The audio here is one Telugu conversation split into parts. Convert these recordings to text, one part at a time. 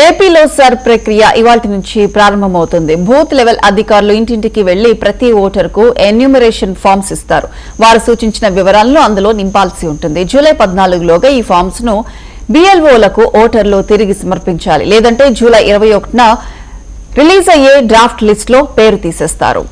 ఏపీలో సర్ ప్రక్రియ ఇవాల్టి నుంచి ప్రారంభమవుతుంది. బూత్ లెవెల్ అధికారులు ఇంటింటికి వెళ్లి ప్రతి ఓటరుకు ఎన్యూమరేషన్ ఫామ్స్ ఇస్తారు. వారు సూచించిన వివరాలను అందులో నింపాల్సి ఉంటుంది. జూలై 14లోగా ఈ ఫామ్స్ ను BLOలకు ఓటర్లు తిరిగి సమర్పించాలి. లేదంటే జూలై 21న రిలీజ్ అయ్యే డ్రాఫ్ట్ లిస్ట్ లో పేరు తీసేస్తారు.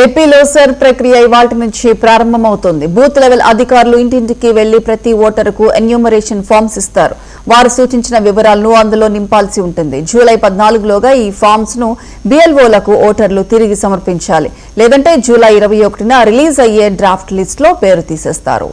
ఏపీలో సర్ ప్రక్రియ ఇవాల్టి నుంచి ప్రారంభమవుతోంది. బూత్ లెవెల్ అధికారులు ఇంటింటికి వెళ్లి ప్రతి ఓటరుకు ఎన్యూమరేషన్ ఫామ్స్ ఇస్తారు. వారు సూచించిన వివరాలను అందులో నింపాల్సి ఉంటుంది. జూలై 14లోగా ఈ ఫామ్స్ ను BLOలకు ఓటర్లు తిరిగి సమర్పించాలి. లేదంటే జూలై 21న రిలీజ్ అయ్యే డ్రాఫ్ట్ లిస్ట్ లో పేరు తీసేస్తారు.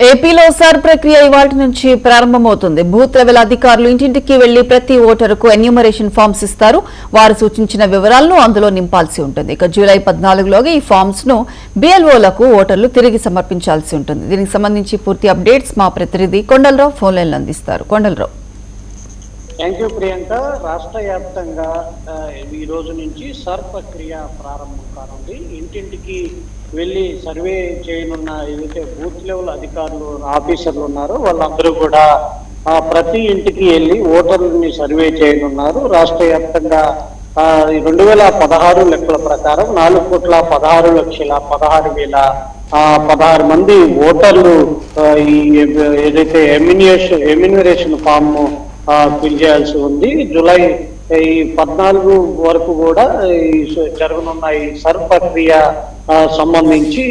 ఏపీలో సర్ ప్రక్రియ ఇవాల్టి నుంచి ప్రారంభమవుతుంది. బూత్ లెవెల్ అధికారులు ఇంటింటికి వెళ్లి ప్రతి ఓటరుకు ఎన్యూమరేషన్ ఫామ్స్ ఇస్తారు. వారు సూచించిన వివరాలను అందులో నింపాల్సి ఉంటుంది. ఇక జూలై 14లోగా ఈ ఫామ్స్ ను BLOలకు ఓటర్లు తిరిగి సమర్పించాల్సి ఉంటుంది. దీనికి సంబంధించి పూర్తి అప్డేట్స్ మా ప్రతినిధి కొండలరావు ఫోన్ లైన్లో అందిస్తారు. కొండలరావు. Thank you Priyanka. రాష్ట్ర వ్యాప్తంగా ఈ రోజు నుంచి సర్ ప్రక్రియ ప్రారంభం కానుంది. ఇంటింటికి వెళ్ళి సర్వే చేయనున్న ఏదైతే బూత్ లెవెల్ అధికారులు ఆఫీసర్లు ఉన్నారో వాళ్ళందరూ కూడా ప్రతి ఇంటికి వెళ్ళి ఓటర్లని సర్వే చేయనున్నారు. రాష్ట్ర వ్యాప్తంగా 2016 లెక్కల ప్రకారం 4,16,16,16 మంది ఓటర్లు ఈ ఏదైతే ఎమ్యూనరేషన్ ఫామ్ ఫిల్ చేయాల్సి ఉంది. జూలై 14 వరకు కూడా జరగనున్న ఈ సర్ ప్రక్రియ సంబంధించి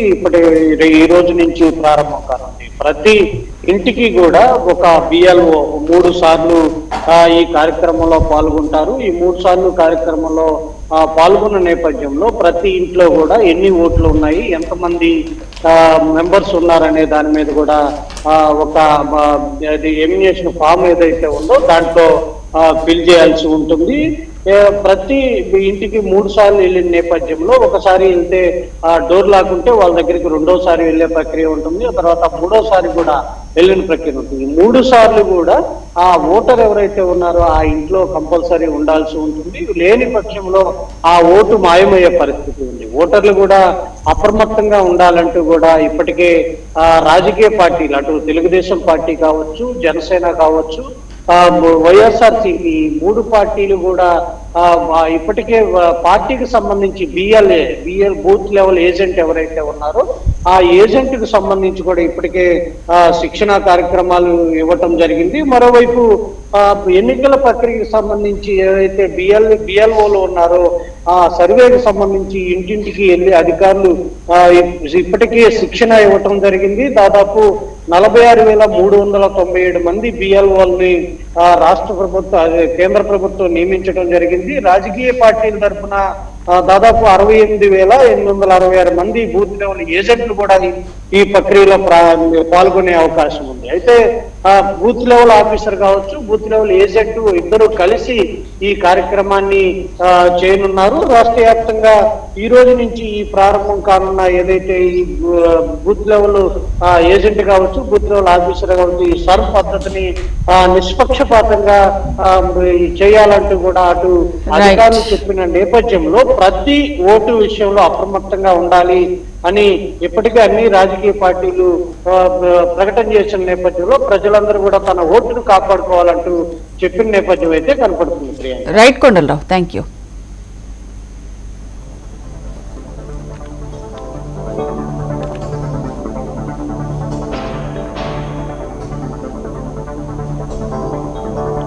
ఈ రోజు నుంచి ప్రారంభం కానుంది. ప్రతి ఇంటికి కూడా ఒక BLO 3 సార్లు ఈ కార్యక్రమంలో పాల్గొంటారు. ఈ 3 సార్లు కార్యక్రమంలో పాల్గొన్న నేపథ్యంలో ప్రతి ఇంట్లో కూడా ఎన్ని ఓట్లు ఉన్నాయి, ఎంతమంది మెంబర్స్ ఉన్నారనే దాని మీద కూడా ఒక ఎమినేషన్ ఫామ్ ఏదైతే ఉందో దాంట్లో ఫిల్ చేయాల్సి ఉంటుంది. ప్రతి ఇంటికి 3 సార్లు వెళ్ళిన నేపథ్యంలో ఒకసారి వెళ్తే డోర్ లాక్కుంటే వాళ్ళ దగ్గరికి రెండోసారి వెళ్ళే ప్రక్రియ ఉంటుంది. తర్వాత మూడోసారి కూడా వెళ్ళిన ప్రక్రియ ఉంటుంది. 3 సార్లు కూడా ఆ ఓటర్ ఎవరైతే ఉన్నారో ఆ ఇంట్లో కంపల్సరీ ఉండాల్సి ఉంటుంది. లేని పక్షంలో ఆ ఓటు మాయమయ్యే పరిస్థితి ఉంది. ఓటర్లు కూడా అప్రమత్తంగా ఉండాలంటూ కూడా ఇప్పటికే రాజకీయ పార్టీలు, అటు తెలుగుదేశం పార్టీ కావచ్చు, జనసేన కావచ్చు, వైఎస్ఆర్సీపీ 3 పార్టీలు కూడా ఇప్పటికే పార్టీకి సంబంధించి బిఎల్ బూత్ లెవెల్ ఏజెంట్ ఎవరైతే ఉన్నారో ఆ ఏజెంట్ కు సంబంధించి కూడా ఇప్పటికే శిక్షణ కార్యక్రమాలు ఇవ్వటం జరిగింది. మరోవైపు ఎన్నికల ప్రక్రియకు సంబంధించి ఏదైతే బిఎల్ఓలు ఉన్నారో ఆ సర్వేకి సంబంధించి ఇంటింటికి వెళ్ళి అధికారులు ఇప్పటికే శిక్షణ ఇవ్వటం జరిగింది. దాదాపు 46,397 మంది బిఎల్ఓల్ని రాష్ట్ర ప్రభుత్వం, కేంద్ర ప్రభుత్వం నియమించడం జరిగింది. రాజకీయ పార్టీల తరఫున దాదాపు 68,866 మంది బూత్ లెవెల్ ఏజెంట్లు కూడా ఈ ప్రక్రియలో పాల్గొనే అవకాశం ఉంది. అయితే బూత్ లెవెల్ ఆఫీసర్ కావచ్చు, బూత్ లెవెల్ ఏజెంట్ ఇద్దరు కలిసి ఈ కార్యక్రమాన్ని చేయనున్నారు. రాష్ట్ర వ్యాప్తంగా ఈ రోజు నుంచి ఈ ప్రారంభం కానున్న ఏదైతే ఈ బూత్ లెవెల్ ఏజెంట్ కావచ్చు, బూత్ లెవెల్ ఆఫీసర్ కావచ్చు, ఈ సర్వ్ పద్ధతిని నిష్పక్షపాతంగా చేయాలంటూ కూడా అటు అధికారులు చెప్పిన నేపథ్యంలో ప్రతి ఓటు విషయంలో అప్రమత్తంగా ఉండాలి అని ఇప్పటికే అన్ని రాజకీయ పార్టీలు ప్రకటన చేసిన నేపథ్యంలో ప్రజలందరూ కూడా తన ఓటును కాపాడుకోవాలంటూ చెప్పిన నేపథ్యం అయితే కనపడుతుంది. Right Kondalarao, thank you.